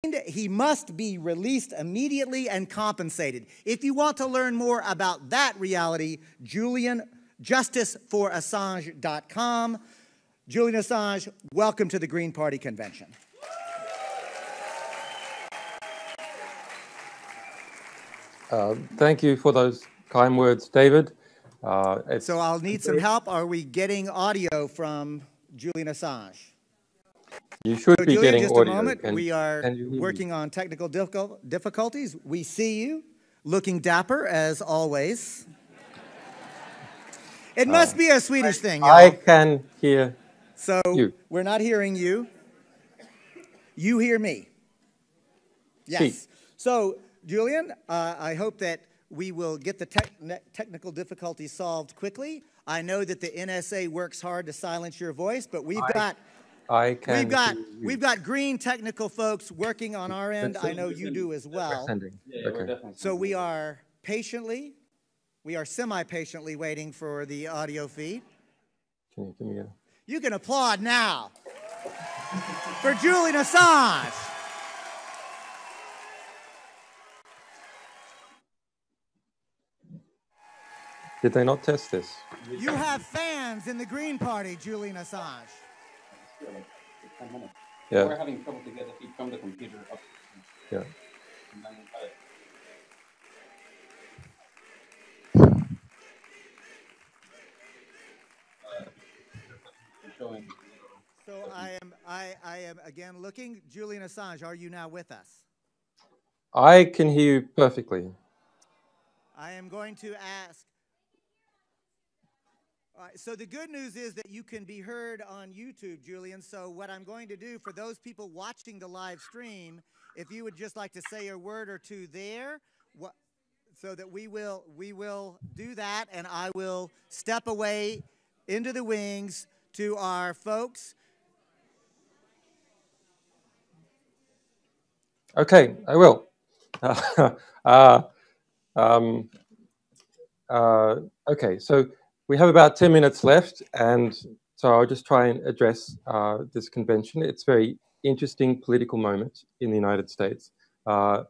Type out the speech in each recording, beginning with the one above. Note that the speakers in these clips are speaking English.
he must be released immediately and compensated. If you want to learn more about that reality, Julian, justiceforassange.com. Julian Assange, welcome to the Green Party Convention. Thank you for those kind words, David. So I'll need some help. Are we getting audio from Julian Assange? You should be Julian, getting just audio. a moment. We are working on technical difficulties. We see you, looking dapper as always. It must be a Swedish thing, y'all. I can hear you. We're not hearing you. You hear me. Yes. So, Julian, I hope that we will get the technical difficulties solved quickly. I know that the NSA works hard to silence your voice, but we've got green technical folks working on our end. I know you do as well. So we are semi-patiently waiting for the audio feed. You can applaud now for Julian Assange. Did they not test this? You have fans in the Green Party, Julian Assange. Yeah. We're having trouble to get the feed from the computer up. Yeah. So I am again looking. Julian Assange, are you now with us? I can hear you perfectly. I am going to ask. All right, so the good news is that you can be heard on YouTube, Julian. So what I'm going to do for those people watching the live stream, if you would just like to say a word or two there, so that we will do that, and I will step away into the wings to our folks. Okay, I will. Okay, so we have about 10 minutes left, and so I'll just try and address this convention. It's a very interesting political moment in the United States. Of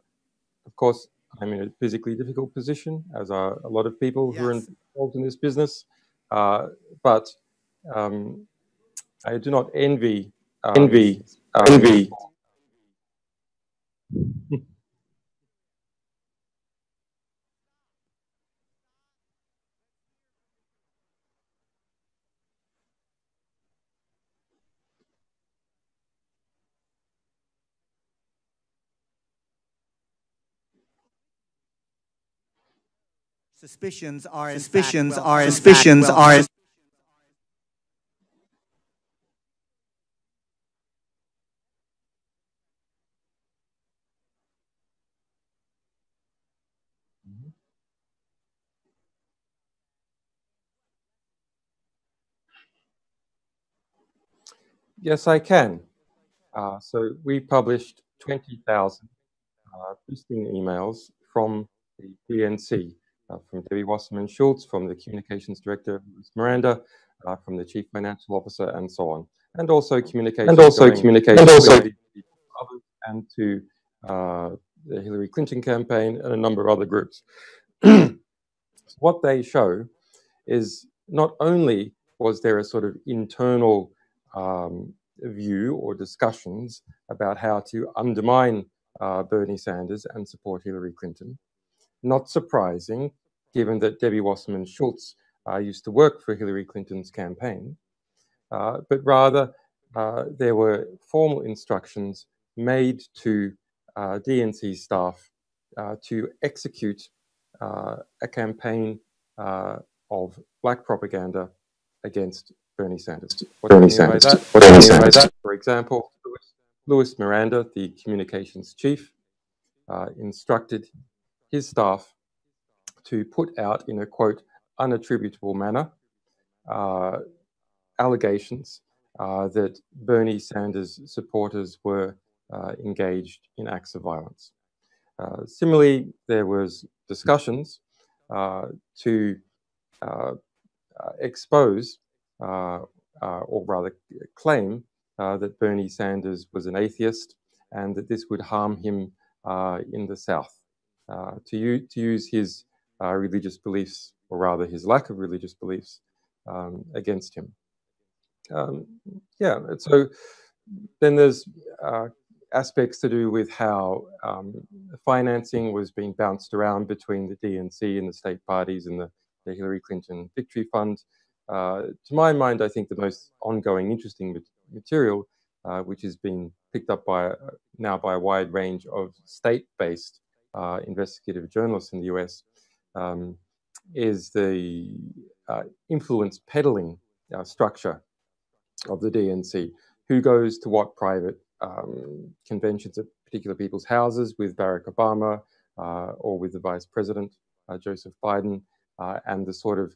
course, I'm in a physically difficult position, as are a lot of people who are involved in this business, but I do not envy. Suspicions are. Yes, I can. So we published 20,000 boosting emails from the DNC, from Debbie Wasserman Schultz, from the Communications Director, Miranda, from the Chief Financial Officer, and so on. And also communications and to the Hillary Clinton campaign and a number of other groups. What they show is not only was there a sort of internal view or discussions about how to undermine Bernie Sanders and support Hillary Clinton. Not surprising, given that Debbie Wasserman Schultz used to work for Hillary Clinton's campaign, but rather there were formal instructions made to DNC staff to execute a campaign of black propaganda against Bernie Sanders. What do you mean by that? For example, Louis Miranda, the communications chief, instructed his staff to put out in a, quote, unattributable manner allegations that Bernie Sanders supporters were engaged in acts of violence. Similarly, there was discussions to expose or rather claim that Bernie Sanders was an atheist and that this would harm him in the South, to use his religious beliefs, or rather his lack of religious beliefs, against him. Yeah, so then there's aspects to do with how financing was being bounced around between the DNC and the state parties and the Hillary Clinton Victory Fund. To my mind, I think the most ongoing interesting material, which has been picked up now by a wide range of state-based investigative journalists in the US, is the influence peddling structure of the DNC. Who goes to what private conventions at particular people's houses with Barack Obama or with the Vice President, Joseph Biden, and the sort of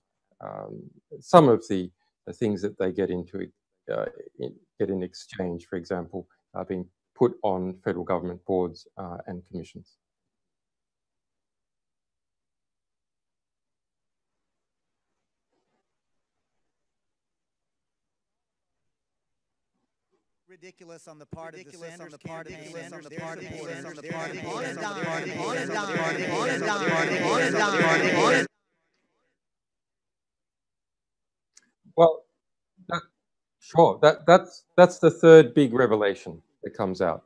some of the things that they get into get in exchange, for example, being put on federal government boards and commissions. Ridiculous on the part of the Sanders candidate. Well, sure. That's the third big revelation that comes out,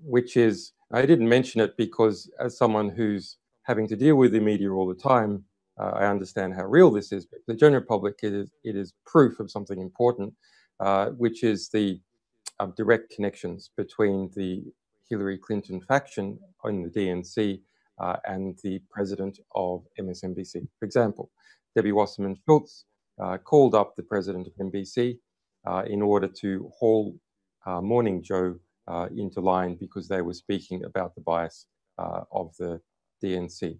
which is, I didn't mention it because as someone who's having to deal with the media all the time, I understand how real this is. But the general public, it is proof of something important, which is the direct connections between the Hillary Clinton faction in the DNC and the president of MSNBC. For example, Debbie Wasserman Schultz called up the president of NBC in order to haul Morning Joe into line because they were speaking about the bias of the DNC.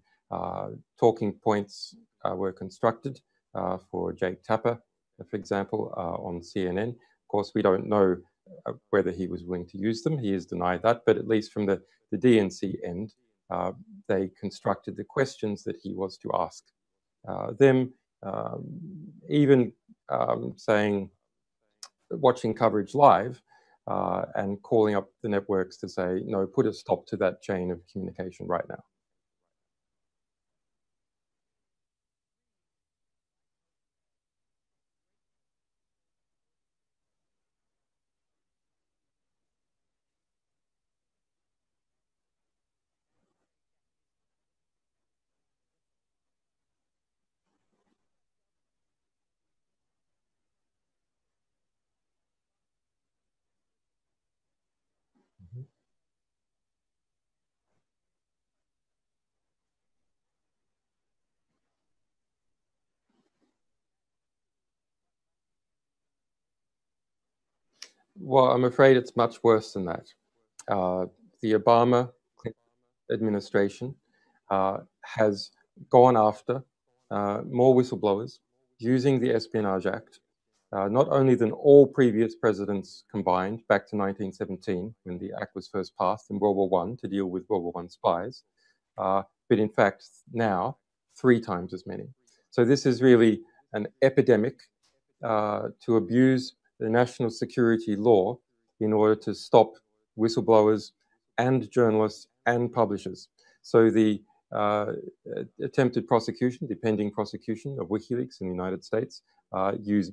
Talking points were constructed for Jake Tapper, for example, on CNN. Of course, we don't know whether he was willing to use them. He has denied that, but at least from the DNC end, they constructed the questions that he was to ask them, even saying, watching coverage live and calling up the networks to say, no, put a stop to that chain of communication right now. Well, I'm afraid it's much worse than that. The Obama administration has gone after more whistleblowers using the Espionage Act, not only than all previous presidents combined back to 1917, when the act was first passed in World War I to deal with World War I spies, but in fact now 3 times as many. So this is really an epidemic to abuse the national security law in order to stop whistleblowers and journalists and publishers. So the attempted prosecution, the pending prosecution of WikiLeaks in the United States, used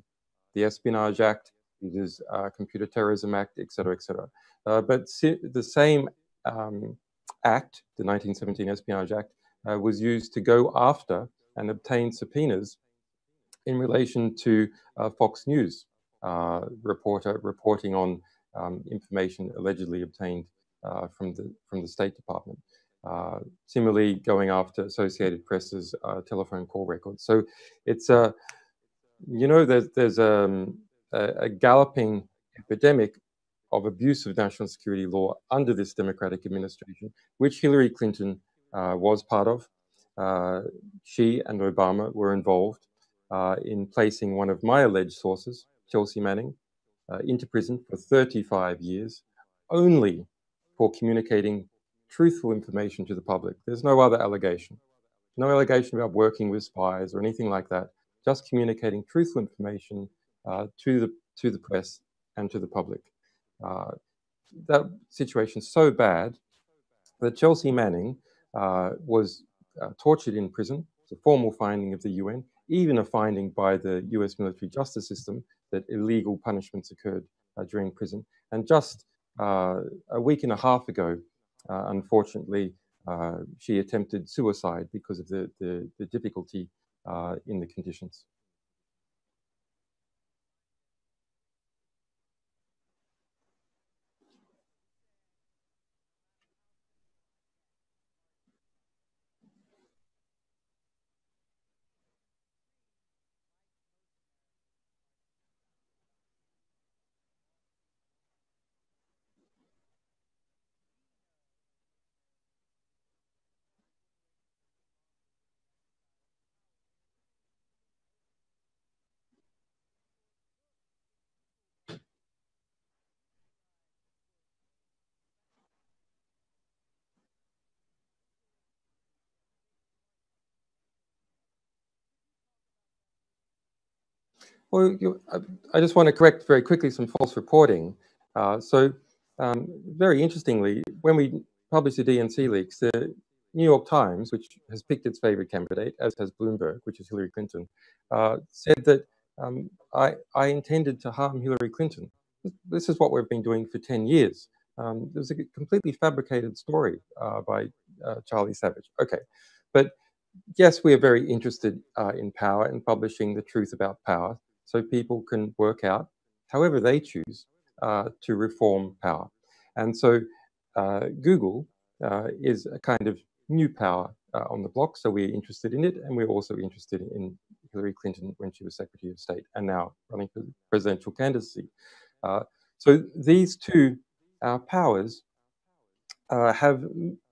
the Espionage Act, uses Computer Terrorism Act, et cetera, et cetera. But the same act, the 1917 Espionage Act, was used to go after and obtain subpoenas in relation to Fox News reporter reporting on information allegedly obtained from the State Department. Similarly, going after Associated Press's telephone call records. So it's there's a galloping epidemic of abuse of national security law under this Democratic administration, which Hillary Clinton was part of. She and Obama were involved in placing one of my alleged sources, Chelsea Manning, into prison for 35 years, only for communicating truthful information to the public. There's no other allegation. No allegation about working with spies or anything like that. Just communicating truthful information to the press and to the public. that situation so bad that Chelsea Manning was tortured in prison. It's a formal finding of the UN, even a finding by the US military justice system that illegal punishments occurred during prison. And just a week and a half ago, unfortunately, she attempted suicide because of the difficulty in the conditions. Well, I just want to correct very quickly some false reporting. Very interestingly, when we published the DNC leaks, the New York Times, which has picked its favorite candidate, as has Bloomberg, which is Hillary Clinton, said that I intended to harm Hillary Clinton. This is what we've been doing for 10 years. There's a completely fabricated story by Charlie Savage. Okay, but yes, we are very interested in power and publishing the truth about power so people can work out, however they choose, to reform power. And so Google is a kind of new power on the block, so we're interested in it, and we're also interested in Hillary Clinton when she was Secretary of State and now running for the presidential candidacy. So these two powers have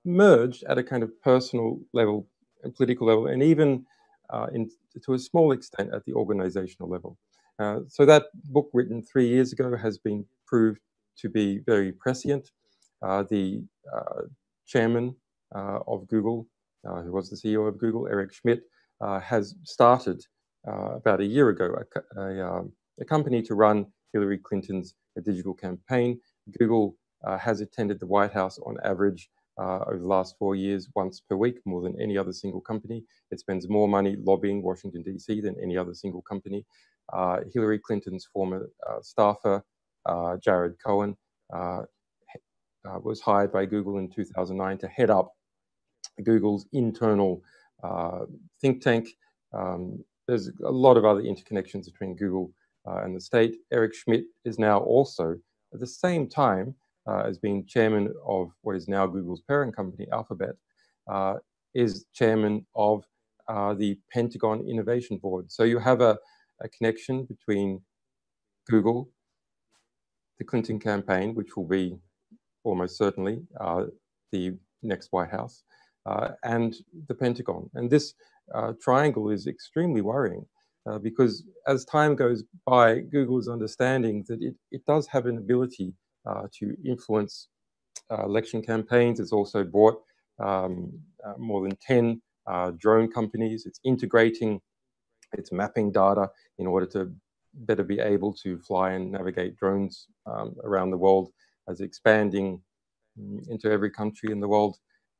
merged at a kind of personal level, and political level, and even to a small extent at the organizational level. So that book written 3 years ago has been proved to be very prescient. The chairman of Google, who was the CEO of Google, Eric Schmidt, has started about a year ago a company to run Hillary Clinton's digital campaign. Google has attended the White House on average over the last 4 years, once per week, more than any other single company. It spends more money lobbying Washington, D.C. than any other single company. Hillary Clinton's former staffer, Jared Cohen, was hired by Google in 2009 to head up Google's internal think tank. There's a lot of other interconnections between Google and the state. Eric Schmidt is now also, at the same time as being chairman of what is now Google's parent company, Alphabet, is chairman of the Pentagon Innovation Board. So you have a connection between Google, the Clinton campaign, which will be almost certainly the next White House, and the Pentagon. And this triangle is extremely worrying because as time goes by, Google is understanding that it does have an ability to influence election campaigns. It's also bought more than 10 drone companies. It's integrating its mapping data in order to better be able to fly and navigate drones around the world, as expanding into every country in the world.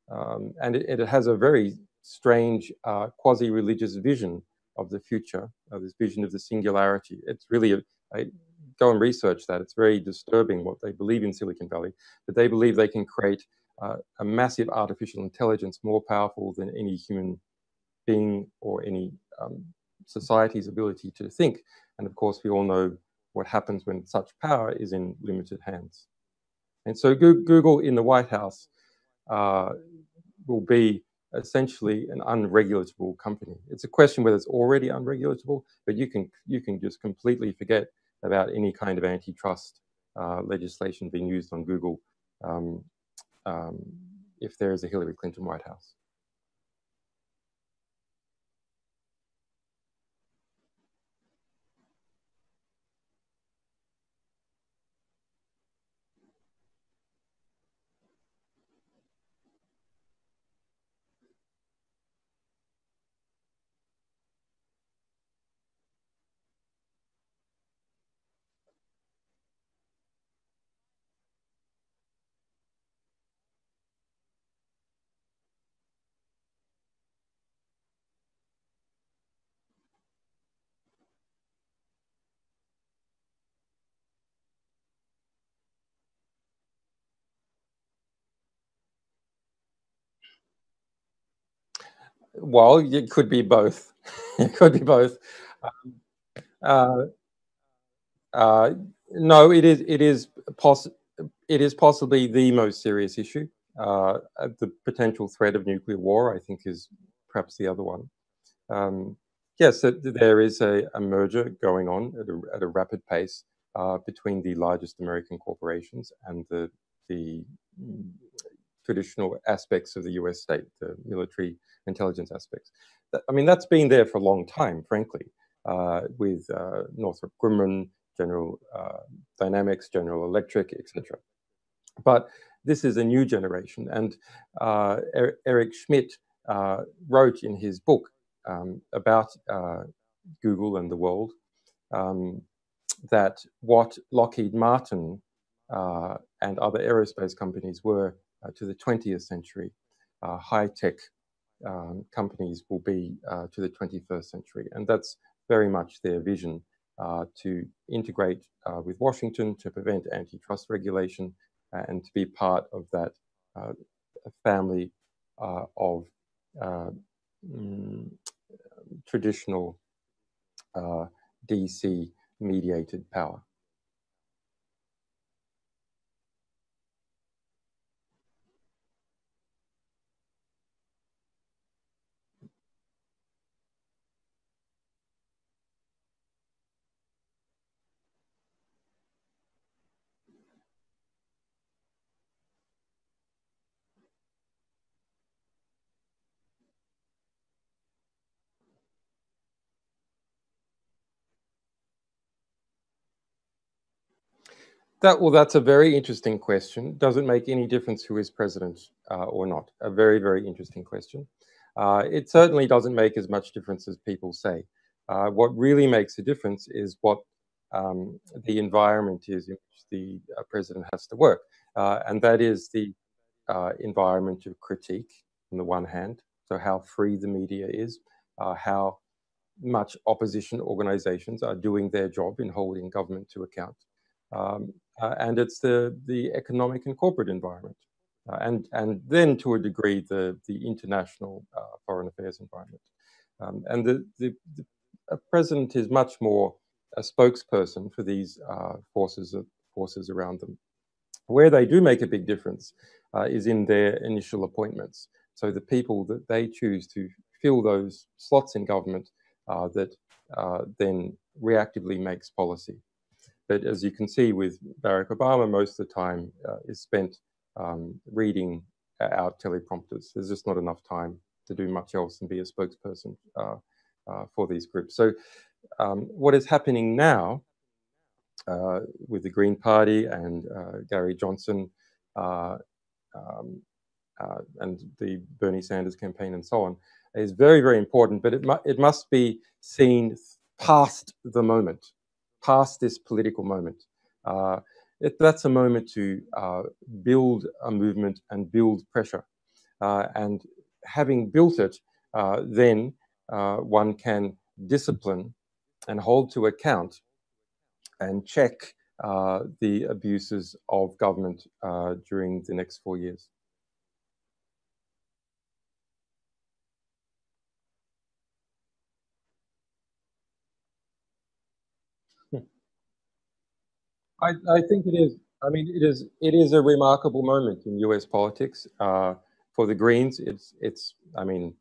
And it has a very strange quasi-religious vision of the future, this vision of the singularity. It's really, go and research that. It's very disturbing what they believe in Silicon Valley, but they believe they can create a massive artificial intelligence more powerful than any human being or any society's ability to think. And of course, we all know what happens when such power is in limited hands. And so Google in the White House will be essentially an unregulatable company. It's a question whether it's already unregulatable, but you can just completely forget about any kind of antitrust legislation being used on Google if there is a Hillary Clinton White House. Well, it could be both. It could be both. Uh, uh, no, it is possibly the most serious issue. The potential threat of nuclear war, I think, is perhaps the other one. Yes, there is a merger going on at a rapid pace between the largest American corporations and the traditional aspects of the US state, the military intelligence aspects. I mean, that's been there for a long time, frankly, with Northrop Grumman, General Dynamics, General Electric, etc. But this is a new generation, and Eric Schmidt wrote in his book about Google and the world that what Lockheed Martin and other aerospace companies were to the 20th century, high-tech companies will be to the 21st century. And that's very much their vision, to integrate with Washington, to prevent antitrust regulation, and to be part of that family of traditional DC mediated power. That's a very interesting question. Does it make any difference who is president or not? A very, very interesting question. It certainly doesn't make as much difference as people say. What really makes a difference is what the environment is in which the president has to work. And that is the environment of critique on the one hand, so how free the media is, how much opposition organizations are doing their job in holding government to account. And it's the economic and corporate environment, and then to a degree the international foreign affairs environment. And the president is much more a spokesperson for these forces around them. Where they do make a big difference is in their initial appointments. So the people that they choose to fill those slots in government that then reactively makes policy. But as you can see with Barack Obama, most of the time is spent reading out teleprompters. There's just not enough time to do much else and be a spokesperson for these groups. So what is happening now with the Green Party and Gary Johnson and the Bernie Sanders campaign and so on is very, very important, but it must be seen past the moment, past this political moment. That's a moment to build a movement and build pressure. And having built it, then one can discipline and hold to account and check the abuses of government during the next 4 years. I think it is. I mean, it is a remarkable moment in U.S. politics. For the Greens, it's. I mean,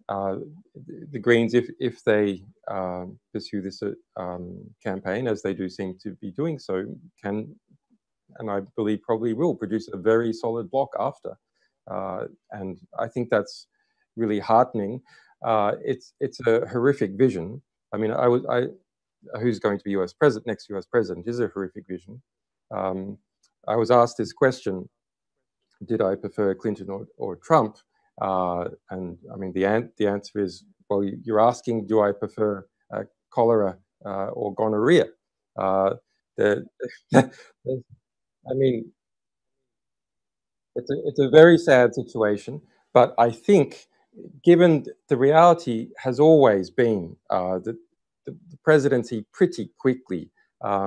the Greens, if they pursue this campaign, as they do seem to be doing so, can, and I believe probably will, produce a very solid bloc after. And I think that's really heartening. It's a horrific vision. I mean, who's going to be next US president is a horrific vision. I was asked this question: did I prefer Clinton or Trump? And I mean, the answer is, well, you're asking, do I prefer cholera or gonorrhea? I mean, it's a very sad situation, but I think, given the reality has always been that the presidency pretty quickly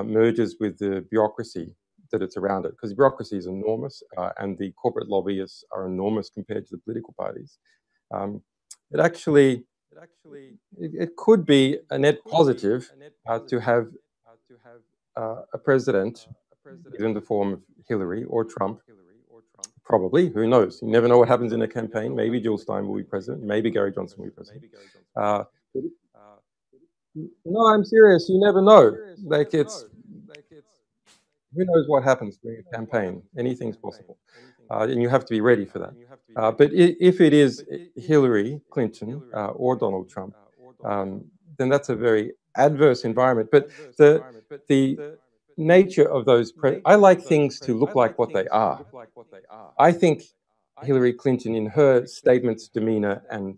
merges with the bureaucracy that it's around it, because bureaucracy is enormous and the corporate lobbyists are enormous compared to the political parties. it actually it could be a net positive to have a president, either in the form of Hillary or Trump. Probably, who knows? You never know what happens in a campaign. Maybe Jill Stein will be president. Maybe Gary Johnson will be president. No, I'm serious. You never know. Like who knows what happens during a campaign? Anything's possible, and you have to be ready for that. But if it is Hillary Clinton or Donald Trump, then that's a very adverse environment. But the nature of those, I like things to look like what they are. I think Hillary Clinton, in her statements, demeanor, and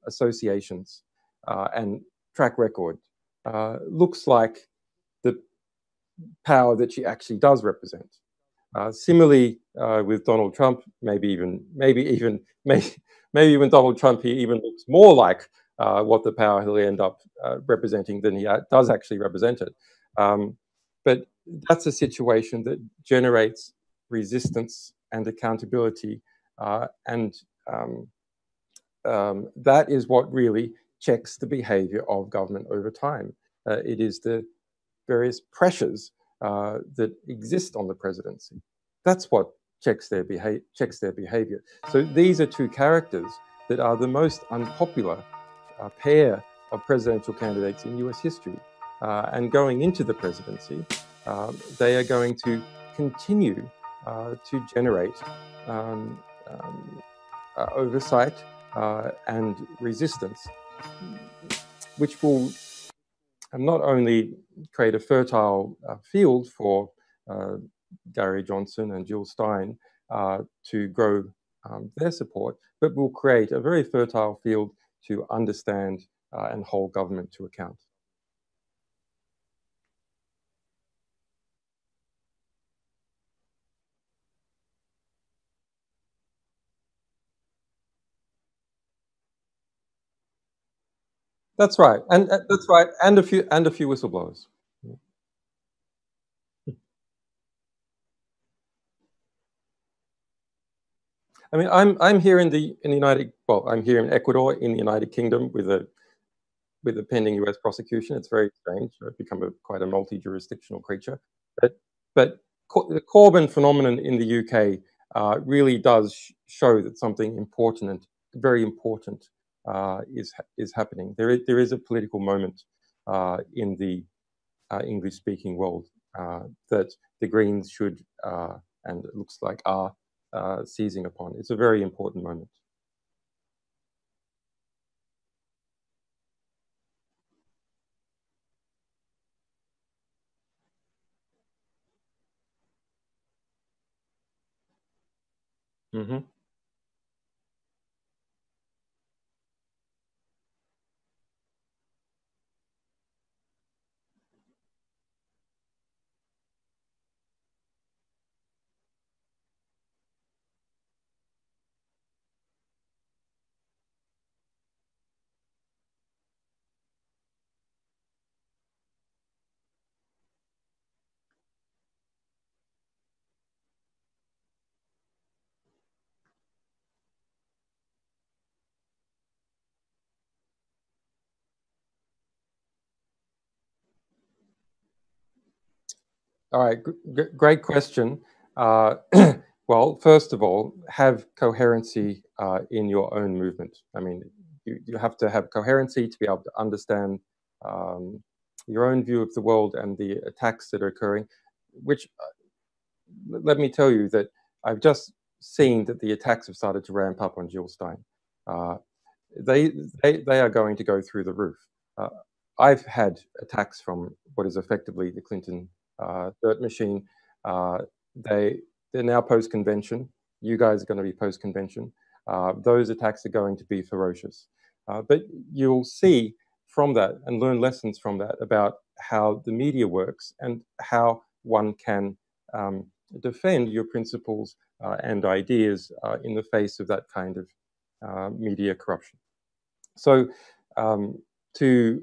associations and track record, looks like the power that she actually does represent. Similarly, with Donald Trump, maybe when Donald Trump, he even looks more like what the power he'll end up representing than he does actually represent it. But that's a situation that generates resistance and accountability, and that is what really checks the behavior of government over time. It is the various pressures that exist on the presidency. That's what checks their behavior. So these are two characters that are the most unpopular pair of presidential candidates in US history. And going into the presidency, they are going to continue to generate oversight and resistance, which will not only create a fertile field for Gary Johnson and Jill Stein to grow their support, but will create a very fertile field to understand and hold government to account. That's right, and that's right, and a few whistleblowers. I mean, I'm here in the United. Well, I'm here in Ecuador, in the United Kingdom, with a pending U.S. prosecution. It's very strange. I've become quite a multi-jurisdictional creature. But the Corbyn phenomenon in the UK really does show that something important and very important is happening. There is a political moment in the English-speaking world that the Greens should, and it looks like are, seizing upon. It's a very important moment. Mm-hmm. All right, great question. Well, first of all, have coherency in your own movement. I mean, you have to have coherency to be able to understand your own view of the world and the attacks that are occurring, which, let me tell you that I've just seen that the attacks have started to ramp up on Jill Stein. They are going to go through the roof. I've had attacks from what is effectively the Clinton dirt machine. They're now post-convention. You guys are going to be post-convention. Those attacks are going to be ferocious. But you'll see from that and learn lessons from that about how the media works and how one can defend your principles and ideas in the face of that kind of media corruption. So to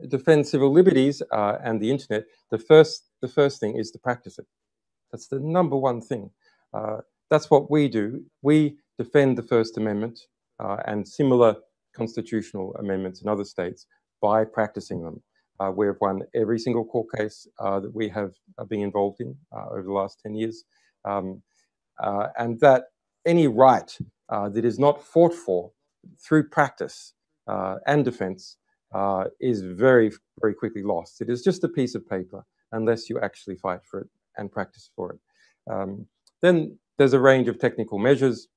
defend civil liberties and the internet, the first thing is to practice it. That's the number one thing. That's what we do. We defend the First Amendment. and similar constitutional amendments in other states by practicing them. We have won every single court case that we have been involved in over the last 10 years. And that any right that is not fought for through practice and defense is very, very quickly lost. It is just a piece of paper unless you actually fight for it and practice for it. Then there's a range of technical measures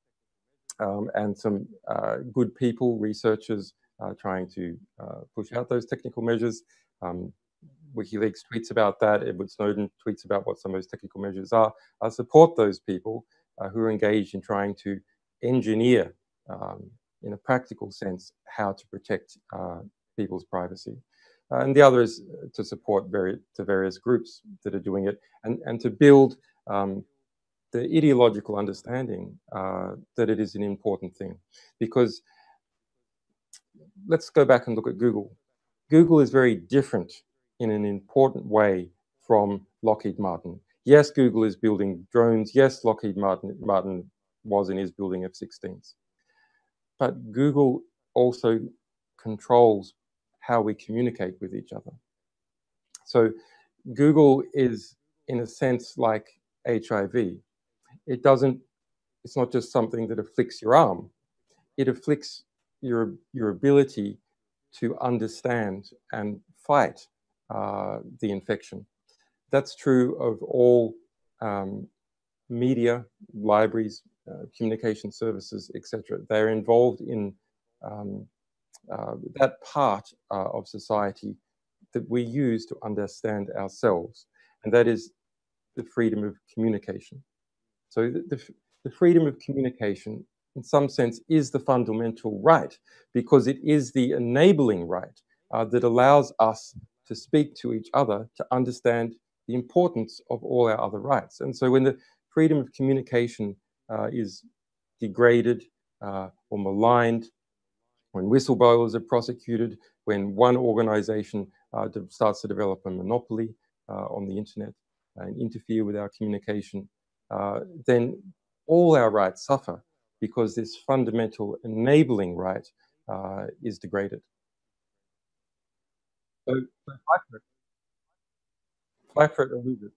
and some good people, researchers, trying to push out those technical measures. WikiLeaks tweets about that. Edward Snowden tweets about what some of those technical measures are. I support those people who are engaged in trying to engineer, in a practical sense, how to protect people's privacy. And the other is to support various groups that are doing it and to build the ideological understanding that it is an important thing. Because let's go back and look at Google. Google is very different in an important way from Lockheed Martin. Yes, Google is building drones. Yes, Lockheed Martin was and is building F-16s. But Google also controls how we communicate with each other. So Google is, in a sense, like HIV. It's not just something that afflicts your arm. It afflicts your ability to understand and fight the infection. That's true of all media, libraries, communication services, etc. They're involved in that part of society that we use to understand ourselves, and that is the freedom of communication. So the freedom of communication, in some sense, is the fundamental right, because it is the enabling right that allows us to speak to each other, to understand the importance of all our other rights. And so when the freedom of communication is degraded or maligned, when whistleblowers are prosecuted, when one organization starts to develop a monopoly on the internet and interfere with our communication, then all our rights suffer because this fundamental enabling right is degraded. So fight for it. Fight for it or lose it.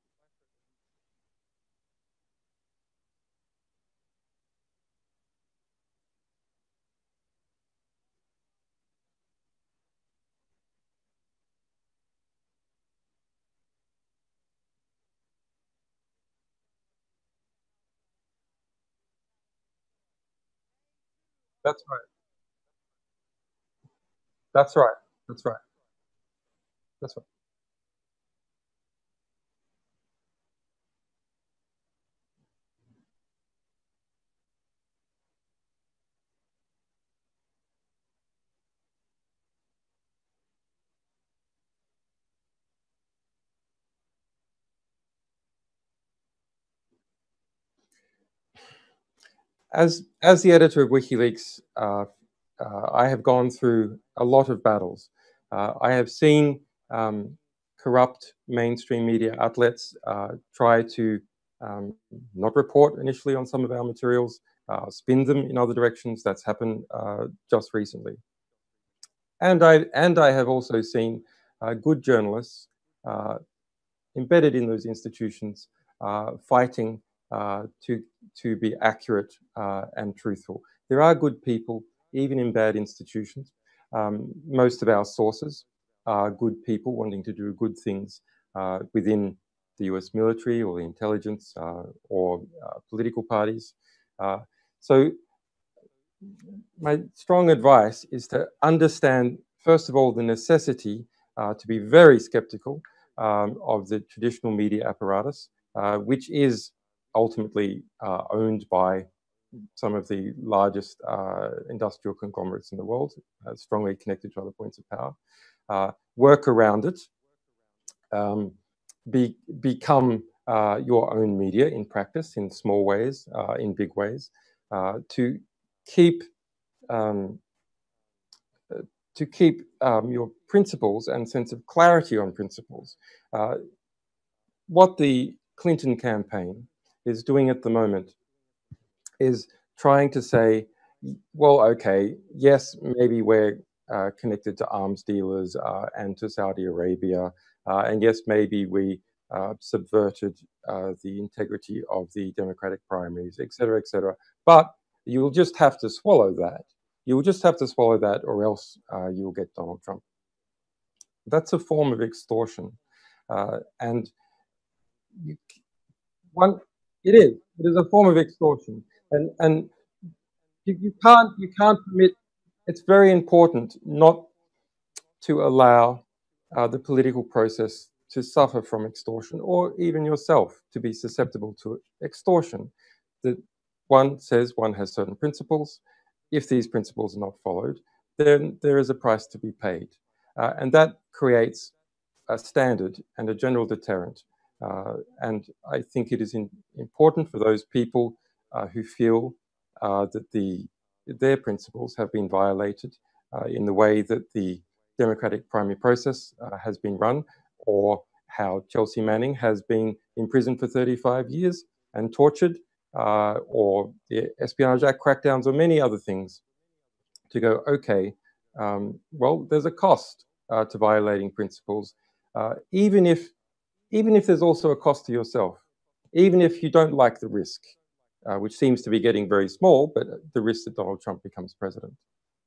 That's right. That's right. That's right. That's right. As the editor of WikiLeaks, I have gone through a lot of battles. I have seen corrupt mainstream media outlets try to not report initially on some of our materials, spin them in other directions. That's happened just recently. And I have also seen good journalists embedded in those institutions fighting to be accurate and truthful. There are good people, even in bad institutions. Most of our sources are good people wanting to do good things within the US military or the intelligence or political parties. So my strong advice is to understand, first of all, the necessity to be very skeptical of the traditional media apparatus, which is ultimately owned by some of the largest industrial conglomerates in the world, strongly connected to other points of power. Work around it, become your own media in practice, in small ways, in big ways, to keep your principles and sense of clarity on principles. What the Clinton campaign is doing at the moment is trying to say well, okay, yes, maybe we're connected to arms dealers and to Saudi Arabia, and yes, maybe we subverted the integrity of the democratic primaries, et cetera, et cetera. But you'll just have to swallow that. You'll just have to swallow that, or else you'll get Donald Trump. That's a form of extortion, and you, one, it is. It is a form of extortion, and you can't permit. It's very important not to allow the political process to suffer from extortion, or even yourself to be susceptible to extortion. That one says one has certain principles. If these principles are not followed, then there is a price to be paid, and that creates a standard and a general deterrent. And I think it is important for those people who feel that their principles have been violated in the way that the democratic primary process has been run, or how Chelsea Manning has been imprisoned for 35 years and tortured, or the Espionage Act crackdowns, or many other things, to go, okay, well, there's a cost to violating principles, even if there's also a cost to yourself, even if you don't like the risk, which seems to be getting very small, but the risk that Donald Trump becomes president,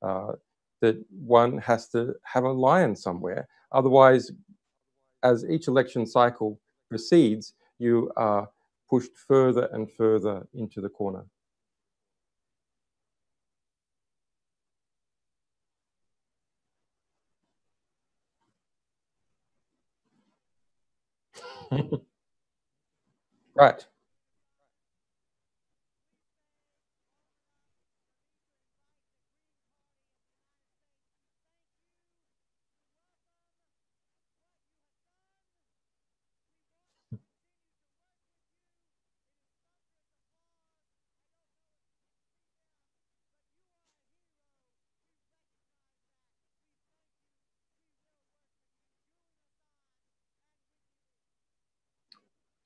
that one has to have a lion somewhere. Otherwise, as each election cycle proceeds, you are pushed further and further into the corner. Right.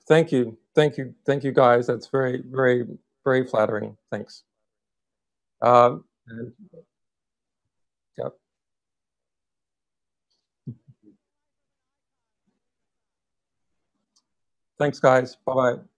Thank you. Thank you. Thank you, guys. That's very, very, very flattering. Thanks. And, yep. Thanks, guys. Bye bye.